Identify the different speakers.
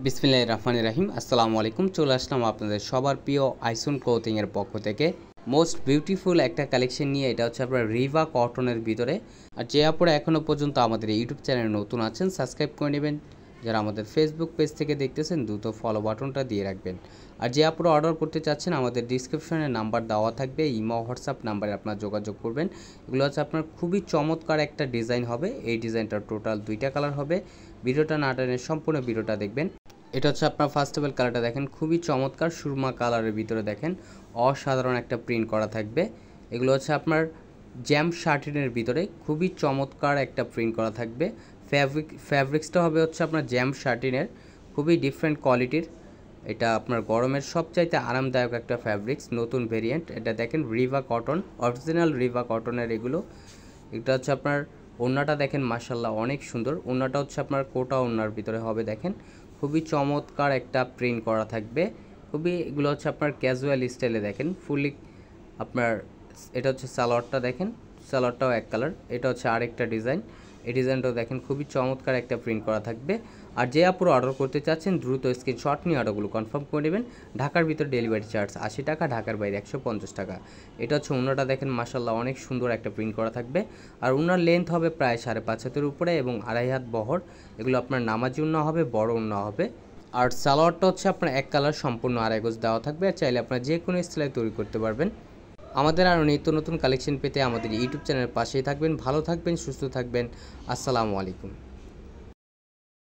Speaker 1: বিসমিল্লাহির রহমানির রহিম। আসসালামু আলাইকুম। চলে আসলাম আপনাদের সবার প্রিয় আইসুন ক্লোথিংয়ের পক্ষ থেকে মোস্ট বিউটিফুল একটা কালেকশন নিয়ে। এটা হচ্ছে আপনার রিভা কটনের ভিতরে। আর যে আপুরা এখনও পর্যন্ত আমাদের ইউটিউব চ্যানেলে নতুন আছেন সাবস্ক্রাইব করে নেবেন। যারা আমাদের ফেসবুক পেজ থেকে দেখতেছেন দ্রুত ফলো বাটনটা দিয়ে রাখবেন। আর যে আপুরা অর্ডার করতে চাচ্ছেন আমাদের ডিসক্রিপশনে নাম্বার দেওয়া থাকবে, ইমো হোয়াটসঅ্যাপ নাম্বারে আপনারা যোগাযোগ করবেন। এগুলো হচ্ছে আপনার খুবই চমৎকার একটা ডিজাইন হবে। এই ডিজাইনটার টোটাল 2টা কালার হবে। ভিডিওটা না টেনে সম্পূর্ণ ভিডিওটা দেখবেন। এটা হচ্ছে আপনার ফার্স্ট অফ অল কালারটা দেখেন, খুবই চমৎকার সুরমা কালারের ভিতরে দেখেন অসাধারণ একটা প্রিন্ট করা থাকবে। এগুলো হচ্ছে আপনার জ্যাম শার্টিনের ভিতরে খুবই চমৎকার একটা প্রিন্ট করা থাকবে। ফ্যাব্রিক্সটা হবে হচ্ছে আপনার জ্যাম শার্টিনের, খুবই ডিফারেন্ট কোয়ালিটির। এটা আপনার গরমের সবচাইতে আরামদায়ক একটা ফ্যাব্রিক্স, নতুন ভেরিয়েন্ট। এটা দেখেন রিভা কটন, অরিজিনাল রিভা কটনের এগুলো। এটা হচ্ছে আপনার ওড়নাটা দেখেন, মাশাল্লাহ অনেক সুন্দর। ওড়নাটা হচ্ছে আপনার কোটা ওড়নার ভিতরে হবে দেখেন, খুবই চমৎকার একটা প্রিন্ট করা থাকবে। খুবই এগুলো হচ্ছে আপনার ক্যাজুয়াল স্টাইলে দেখেন ফুললি আপনার। এটা হচ্ছে সালোয়ারটা দেখেন, সালোয়ারটাও এক কালার। এটা হচ্ছে আরেকটা ডিজাইন, এই ডিজাইনটাও দেখেন খুবই চমৎকার একটা প্রিন্ট করা থাকবে। আর যে আপুরা অর্ডার করতে চাচ্ছেন দ্রুত স্ক্রিনশট নিয়ে অর্ডারগুলো কনফার্ম করে নেবেন। ঢাকার ভিতর ডেলিভারি চার্জ 80 টাকা, ঢাকার বাইরে 150 টাকা। এটা হচ্ছে ওড়নাটা দেখেন, মাশাল্লাহ অনেক সুন্দর একটা প্রিন্ট করা থাকবে। আর ওড়নার লেন্থ হবে প্রায় 5.5 হাতের উপরে এবং 2.5 হাত বহর। এগুলো আপনার নামাজি ওড়না হবে, বড় ওড়না হবে। আর সালোয়ারটা হচ্ছে আপনার এক কালার, সম্পূর্ণ 2.5 গজ দেওয়া থাকবে। আর চাইলে আপনার যে কোনো স্টাইলে তৈরি করতে পারবেন। আমাদের আরও নিত্য নতুন কালেকশন পেতে আমাদের ইউটিউব চ্যানেলের পাশেই থাকবেন। ভালো থাকবেন, সুস্থ থাকবেন। আসসালামু আলাইকুম।